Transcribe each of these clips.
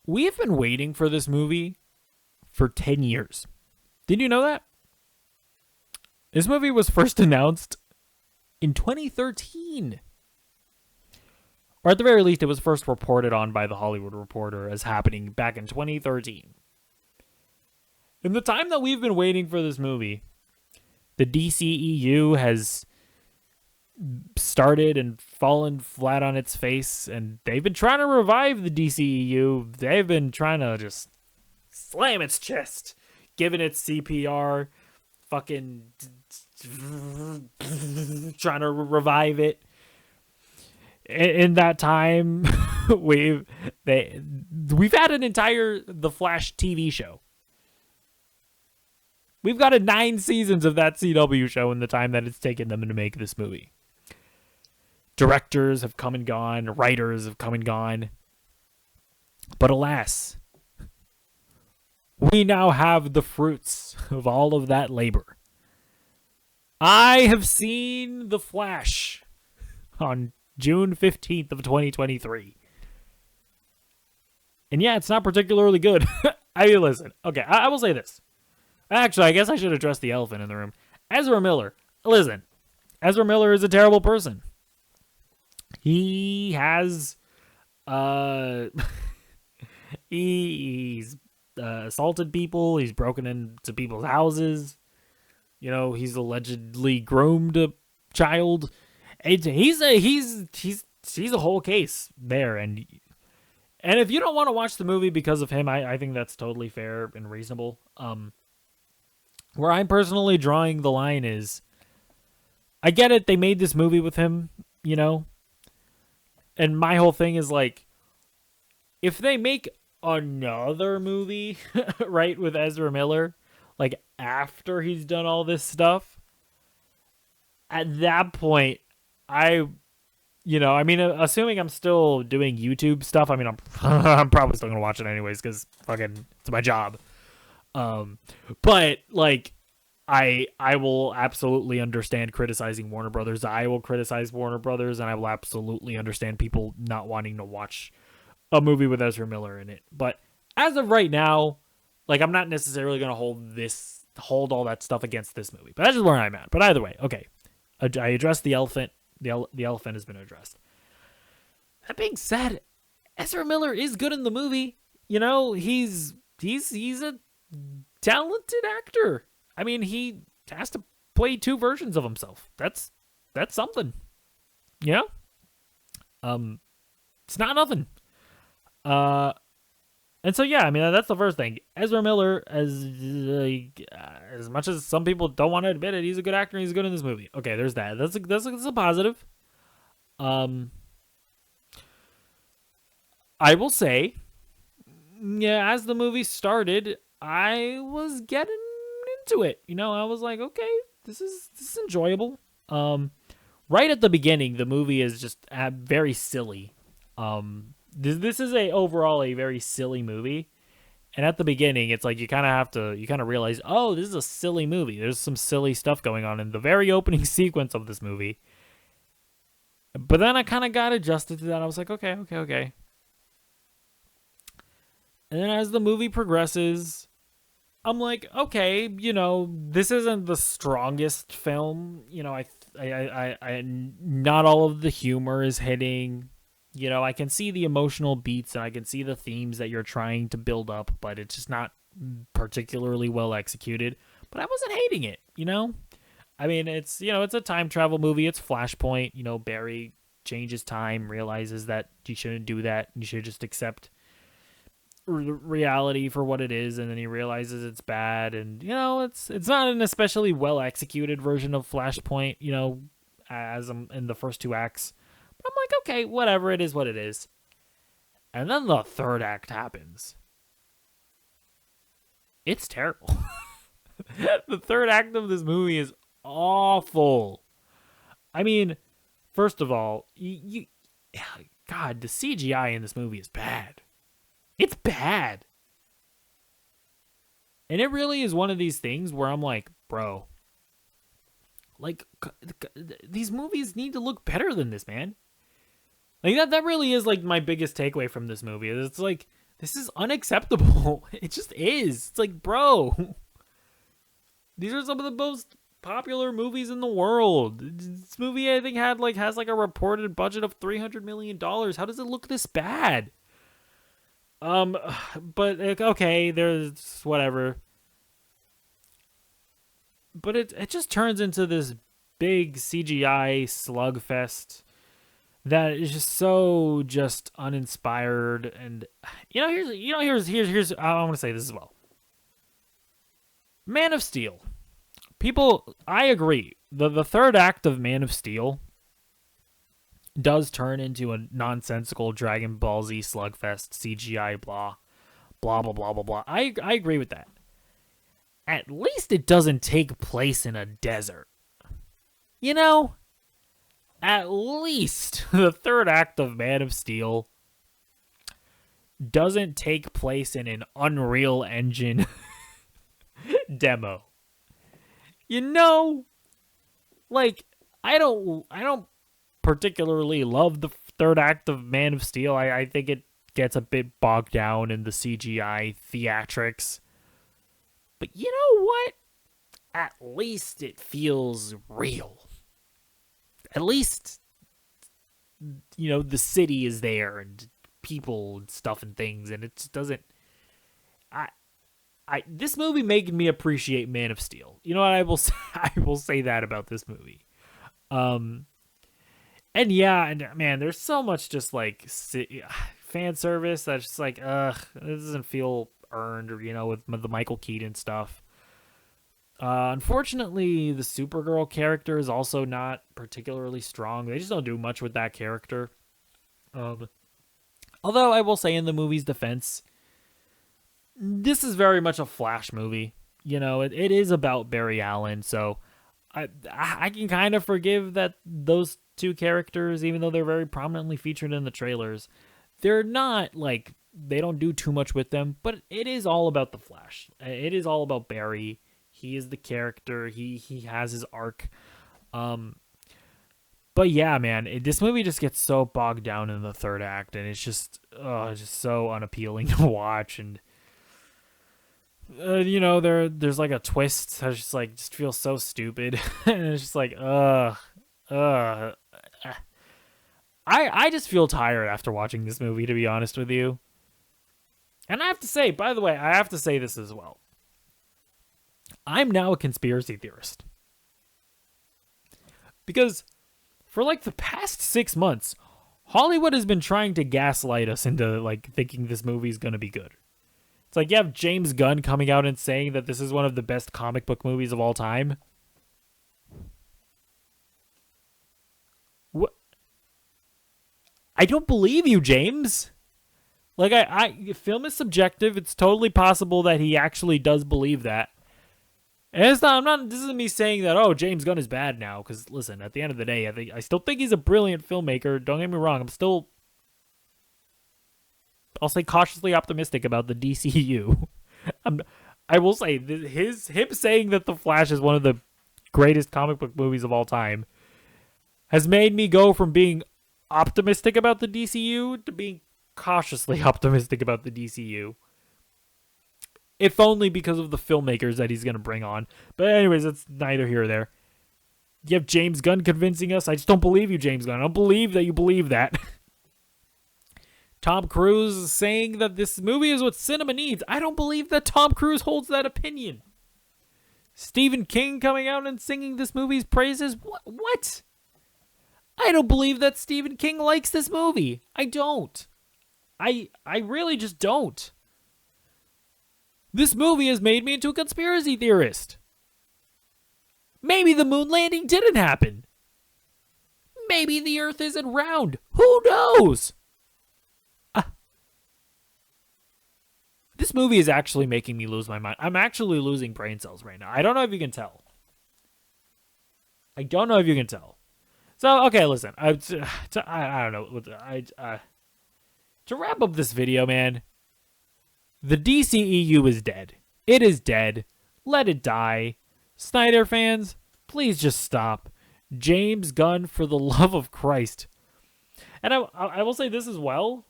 We have been waiting for this movie for 10 years. Did you know that? This movie was first announced in 2013. Or at the very least, it was first reported on by The Hollywood Reporter as happening back in 2013. In the time that we've been waiting for this movie, the DCEU has started and fallen flat on its face, and they've been trying to revive the DCEU. They've been trying to just slam its chest, giving it CPR, fucking trying to revive it. In that time, we've had an entire The Flash TV show. We've got 9 seasons of that CW show in the time that it's taken them to make this movie. Directors have come and gone, writers have come and gone. But alas, we now have the fruits of all of that labor. I have seen The Flash on June 15th of 2023. And yeah, it's not particularly good. I mean, listen. Okay, I will say this. Actually, I guess I should address the elephant in the room. Ezra Miller. Listen. Ezra Miller is a terrible person. He has he's assaulted people. He's broken into people's houses. You know, he's allegedly groomed a child. He's a whole case there, and if you don't want to watch the movie because of him, I think that's totally fair and reasonable. Where I'm personally drawing the line is, I get it, they made this movie with him, you know, and my whole thing is like, if they make another movie, right, with Ezra Miller, like after he's done all this stuff, at that point, assuming I'm still doing YouTube stuff, I mean, I'm probably still gonna watch it anyways because fucking it's my job. But like, I will absolutely understand criticizing Warner Brothers. I will criticize Warner Brothers, and I will absolutely understand people not wanting to watch a movie with Ezra Miller in it. But as of right now, like, I'm not necessarily gonna hold all that stuff against this movie. But that's just where I'm at. But either way, okay. I addressed the elephant. The elephant has been addressed. That being said, Ezra Miller is good in the movie. You know, he's a talented actor. I mean, he has to play 2 versions of himself. That's something. You know? It's not nothing. And so yeah, I mean, that's the first thing. Ezra Miller, as much as some people don't want to admit it, he's a good actor and he's good in this movie. Okay, there's that. That's a positive. I will say, yeah, as the movie started, I was getting into it. You know, I was like, okay, this is enjoyable. Right at the beginning, the movie is just very silly. This is overall a very silly movie. And at the beginning, it's like you kind of realize, oh, this is a silly movie. There's some silly stuff going on in the very opening sequence of this movie. But then I kind of got adjusted to that. I was like, okay. And then as the movie progresses, I'm like, okay, you know, this isn't the strongest film. You know, I not all of the humor is hitting. You know, I can see the emotional beats and I can see the themes that you're trying to build up, but it's just not particularly well executed. But I wasn't hating it, you know? I mean, it's a time travel movie. It's Flashpoint. You know, Barry changes time, realizes that you shouldn't do that. You should just accept reality for what it is, and then he realizes it's bad. And, you know, it's not an especially well executed version of Flashpoint, you know, as I'm in the first 2 acts. I'm like, okay, whatever, it is what it is. And then the 3rd act happens. It's terrible. The 3rd act of this movie is awful. I mean, first of all, God, the CGI in this movie is bad. It's bad. And it really is one of these things where I'm like, bro, like, these movies need to look better than this, man. Like, that really is, like, my biggest takeaway from this movie. It's like, this is unacceptable. It just is. It's like, bro, these are some of the most popular movies in the world. This movie, I think, has like a reported budget of $300 million. How does it look this bad? But okay, there's whatever. But it just turns into this big CGI slugfest that is just so just uninspired. And here's I want to say this as well. Man of Steel. People, I agree. The third act of Man of Steel does turn into a nonsensical Dragon Ball Z slugfest, CGI, blah, blah, blah, blah, blah, blah. I agree with that. At least it doesn't take place in a desert. You know? At least the third act of Man of Steel doesn't take place in an Unreal Engine demo. You know? Like, I don't particularly love the third act of Man of Steel. I think it gets a bit bogged down in the CGI theatrics. But you know what? At least it feels real. At least, the city is there and people and stuff and things, and it just doesn't. This movie made me appreciate Man of Steel. You know what I will say? I will say that about this movie. And yeah, and man, there's so much just like fan service that's just like, it doesn't feel earned, or with the Michael Keaton stuff. Unfortunately, the Supergirl character is also not particularly strong. They just don't do much with that character. Although I will say, in the movie's defense, this is very much a Flash movie. It is about Barry Allen, so I can kind of forgive that those two characters, even though they're very prominently featured in the trailers, they're not like, they don't do too much with them, but it is all about the Flash. It is all about Barry. He is the character. He has his arc. But yeah, man, this movie just gets so bogged down in the third act, and it's just so unappealing to watch. And there's like a twist that just feels so stupid, and it's just like I just feel tired after watching this movie, to be honest with you. And I have to say, by the way, I have to say this as well. I'm now a conspiracy theorist. Because for like the past 6 months, Hollywood has been trying to gaslight us into like thinking this movie is going to be good. It's like you have James Gunn coming out and saying that this is one of the best comic book movies of all time. What? I don't believe you, James. Like, film is subjective. It's totally possible that he actually does believe that. And this isn't me saying that, oh, James Gunn is bad now. Because, listen, at the end of the day, I still think he's a brilliant filmmaker. Don't get me wrong. I'll say cautiously optimistic about the DCU. I will say, him saying that The Flash is one of the greatest comic book movies of all time has made me go from being optimistic about the DCU to being cautiously optimistic about the DCU. If only because of the filmmakers that he's going to bring on. But anyways, that's neither here or there. You have James Gunn convincing us. I just don't believe you, James Gunn. I don't believe that you believe that. Tom Cruise is saying that this movie is what cinema needs. I don't believe that Tom Cruise holds that opinion. Stephen King coming out and singing this movie's praises. What? I don't believe that Stephen King likes this movie. I don't. I really just don't. This movie has made me into a conspiracy theorist. Maybe the moon landing didn't happen. Maybe the Earth isn't round. Who knows? This movie is actually making me lose my mind. I'm actually losing brain cells right now. I don't know if you can tell. So, okay, listen. I don't know. To wrap up this video, man, the DCEU is dead. It is dead. Let it die. Snyder fans, please just stop. James Gunn, for the love of Christ. And I will say this as well.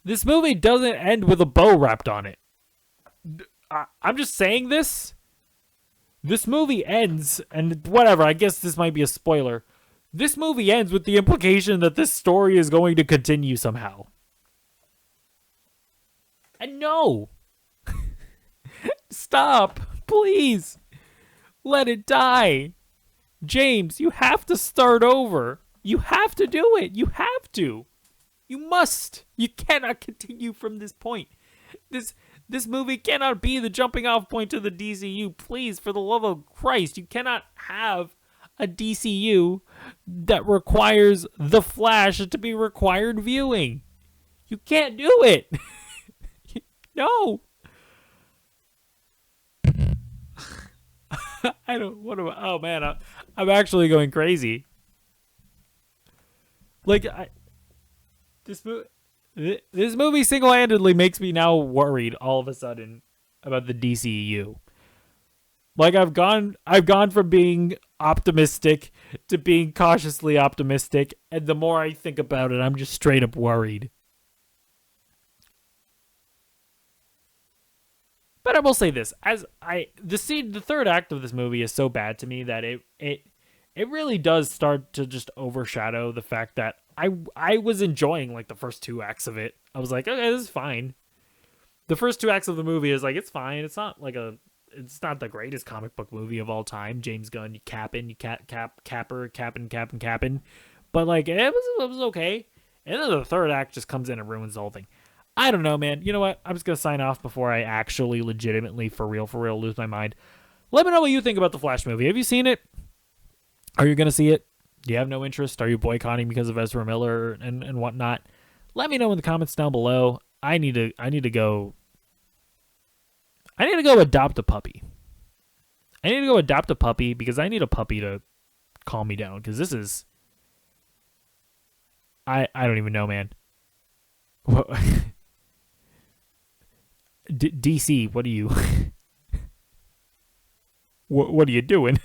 This movie doesn't end with a bow wrapped on it. I'm just saying this. This movie ends, and whatever, I guess this might be a spoiler. This movie ends with the implication that this story is going to continue somehow. And no! Stop! Please! Let it die! James, you have to start over. You have to do it. You have to. You must. You cannot continue from this point. This movie cannot be the jumping off point to the DCU. Please, for the love of Christ, you cannot have a DCU that requires The Flash to be required viewing. You can't do it. No. I don't. What am I? Oh man, I'm actually going crazy. Like this movie single-handedly makes me now worried all of a sudden about the DCU. Like I've gone from being optimistic to being cautiously optimistic, and the more I think about it, I'm just straight up worried. But I will say this: the third act of this movie is so bad to me that it really does start to just overshadow the fact that I was enjoying like the first two acts of it. I was like, okay, this is fine. The first two acts of the movie is like, it's fine. It's not the greatest comic book movie of all time. James Gunn, capping. But like it was okay. And then the third act just comes in and ruins the whole thing. I don't know, man. You know what? I'm just gonna sign off before I actually legitimately for real lose my mind. Let me know what you think about the Flash movie. Have you seen it? Are you gonna see it? Do you have no interest? Are you boycotting because of Ezra Miller and whatnot? Let me know in the comments down below. I need to go adopt a puppy. I need to go adopt a puppy because I need a puppy to calm me down because this is I don't even know, man. What DC, what are you what are you doing?